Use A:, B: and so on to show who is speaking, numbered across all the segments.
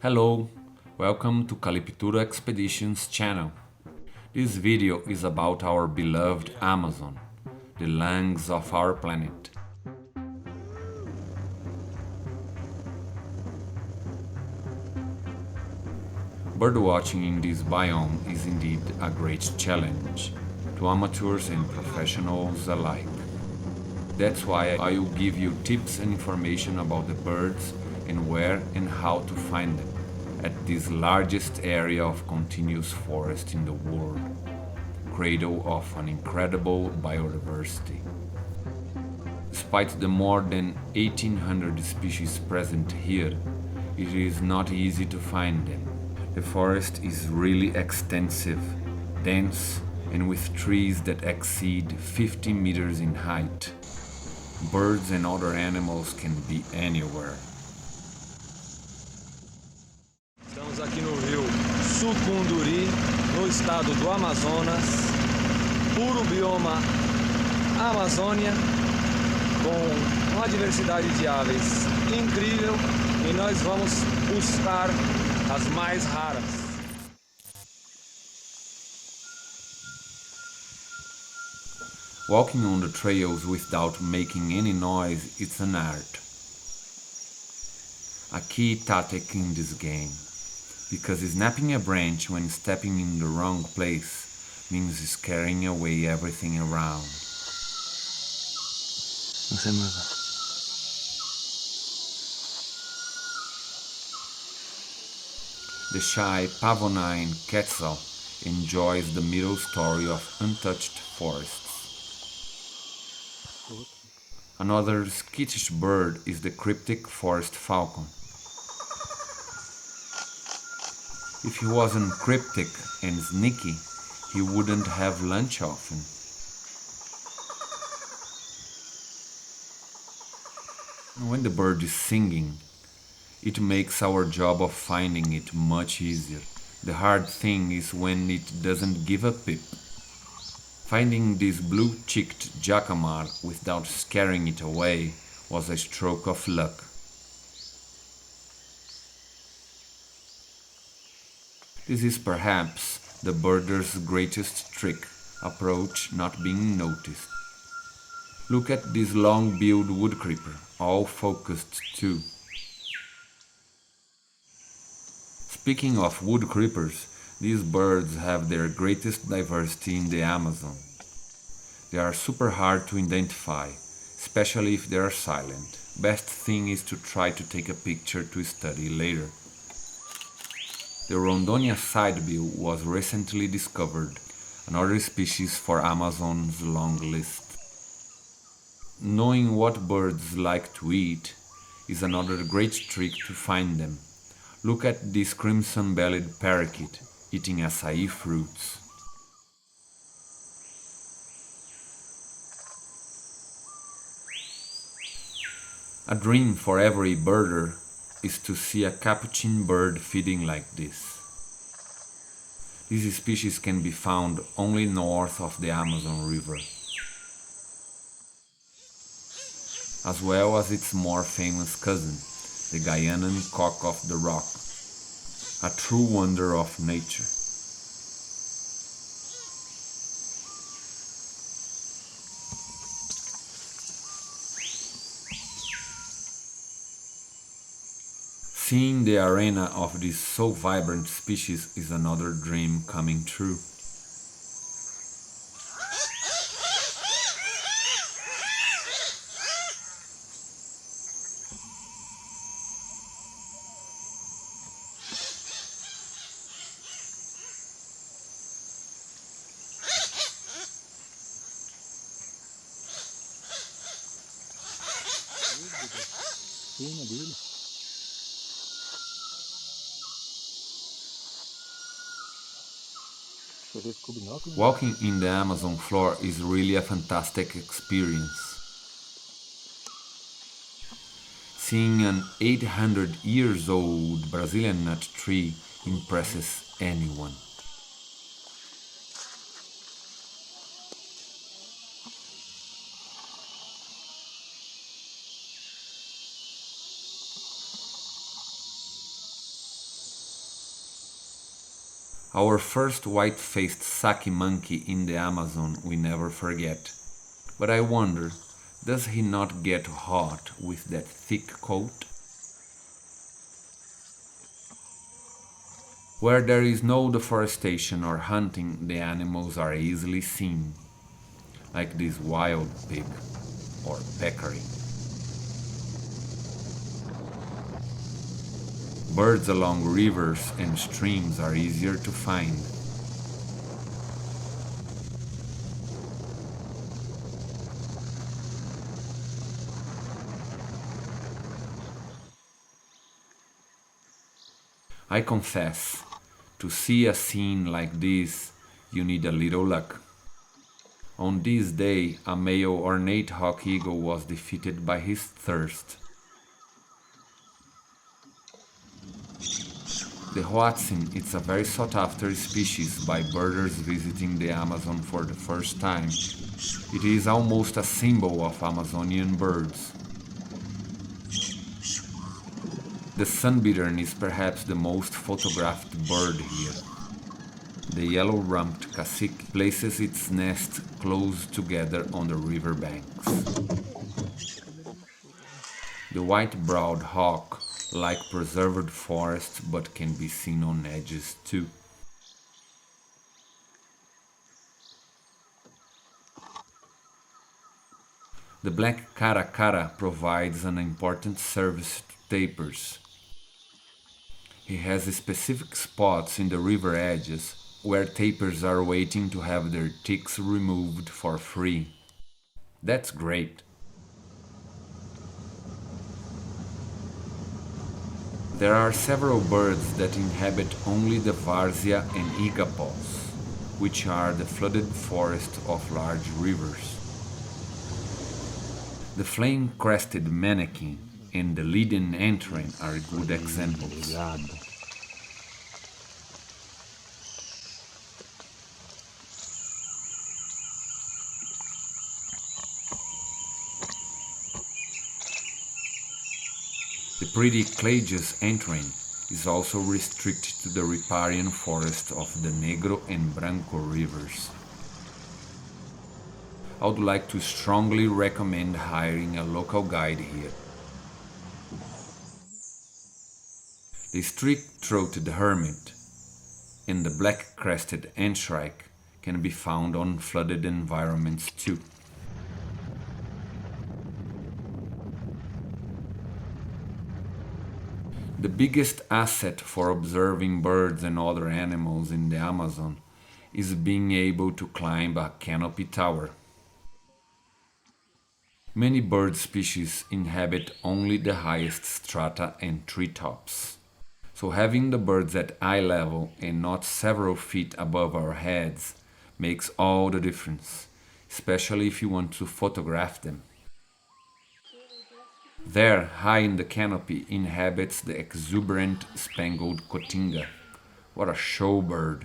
A: Hello, welcome to Calyptura Expeditions channel. This video is about our beloved Amazon, the lungs of our planet. Birdwatching in this biome is indeed a great challenge to amateurs and professionals alike. That's why I will give you tips and information about the birds and where and how to find them at this largest area of continuous forest in the world, cradle of an incredible biodiversity. Despite the more than 1800 species present here, it is not easy to find them. The forest is really extensive, dense, and with trees that exceed 50 meters in height. Birds and other animals can be anywhere.
B: Estamos aqui no rio Sucunduri, no estado do Amazonas, puro bioma Amazônia, com uma diversidade de aves incrível, e nós vamos buscar as mais raras.
A: Walking on the trails without making any noise is an art. A key tactic in this game, because snapping a branch when stepping in the wrong place means scaring away everything around.
B: No se mueva.
A: The shy pavonine quetzal enjoys the middle story of untouched forests. Another skittish bird is the cryptic forest falcon. If he wasn't cryptic and sneaky, he wouldn't have lunch often. When the bird is singing, it makes our job of finding it much easier. The hard thing is when it doesn't give a pip. Finding this blue-cheeked jacamar without scaring it away was a stroke of luck. This is perhaps the birder's greatest trick, approach not being noticed. Look at this long-billed woodcreeper, all focused too. Speaking of woodcreepers, these birds have their greatest diversity in the Amazon. They are super hard to identify, especially if they are silent. Best thing is to try to take a picture to study later. The Rondonia sidebill was recently discovered, another species for Amazon's long list. Knowing what birds like to eat is another great trick to find them. Look at this crimson-bellied parakeet eating acai fruits. A dream for every birder is to see a capuchin bird feeding like this. This species can be found only north of the Amazon River, as well as its more famous cousin, the Guianan cock of the rock, a true wonder of nature. Seeing the arena of this so vibrant species is another dream coming true. Walking in the Amazon floor is really a fantastic experience. Seeing an 800 years old Brazilian nut tree impresses anyone. Our first white-faced saki monkey in the Amazon we never forget. But I wonder, does he not get hot with that thick coat? Where there is no deforestation or hunting, the animals are easily seen, like this wild pig or peccary. Birds along rivers and streams are easier to find. I confess, to see a scene like this, you need a little luck. On this day, a male ornate hawk eagle was defeated by his thirst. The hoatzin is a very sought-after species by birders visiting the Amazon for the first time. It is almost a symbol of Amazonian birds. The sunbittern is perhaps the most photographed bird here. The yellow-rumped cacique places its nest close together on the river banks. The white-browed hawk like preserved forest but can be seen on edges too. The black caracara provides an important service to tapirs. He has specific spots in the river edges where tapirs are waiting to have their ticks removed for free. That's great. There are several birds that inhabit only the várzea and igapós, which are the flooded forest of large rivers. The flame-crested manakin and the leaden antwern are good examples. The pretty Clagius antwern is also restricted to the riparian forest of the Negro and Branco rivers. I would like to strongly recommend hiring a local guide here. The streak-throated hermit and the black-crested antshrike can be found on flooded environments too. The biggest asset for observing birds and other animals in the Amazon is being able to climb a canopy tower. Many bird species inhabit only the highest strata and treetops. So having the birds at eye level and not several feet above our heads makes all the difference, especially if you want to photograph them. There, high in the canopy, inhabits the exuberant spangled cotinga. What a show bird!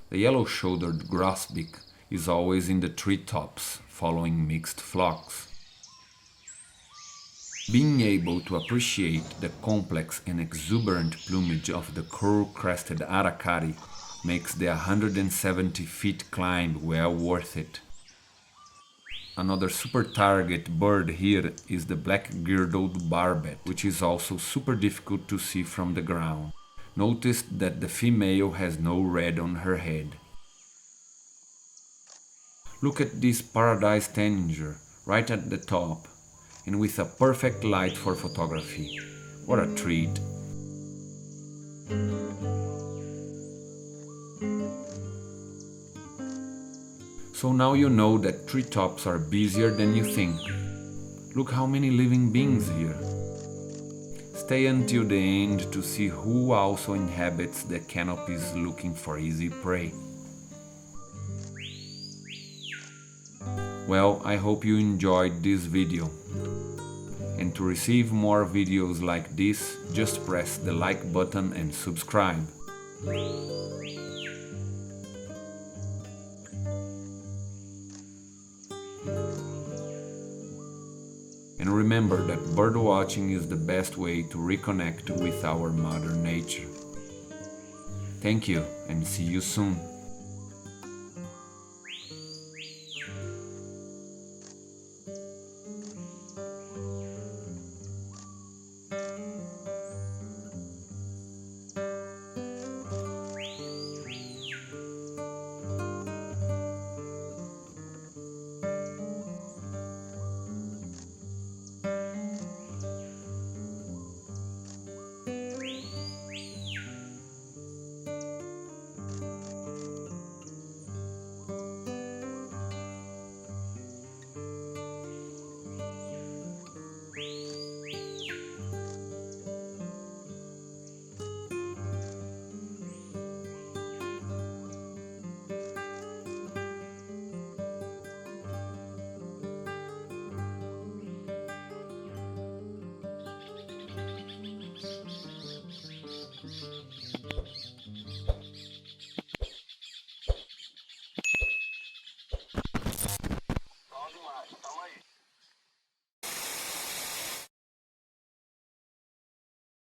A: The yellow-shouldered grosbeak is always in the treetops, following mixed flocks. Being able to appreciate the complex and exuberant plumage of the curl-crested aracari makes the 170 feet climb well worth it. Another super target bird here is the black-girdled barbet, which is also super difficult to see from the ground. Notice that the female has no red on her head. Look at this paradise tanager right at the top, and with a perfect light for photography. What a treat! So now you know that treetops are busier than you think. Look how many living beings here. Stay until the end to see who also inhabits the canopies looking for easy prey. Well, I hope you enjoyed this video. And to receive more videos like this, just press the like button and subscribe. And remember that birdwatching is the best way to reconnect with our Mother Nature. Thank you and see you soon.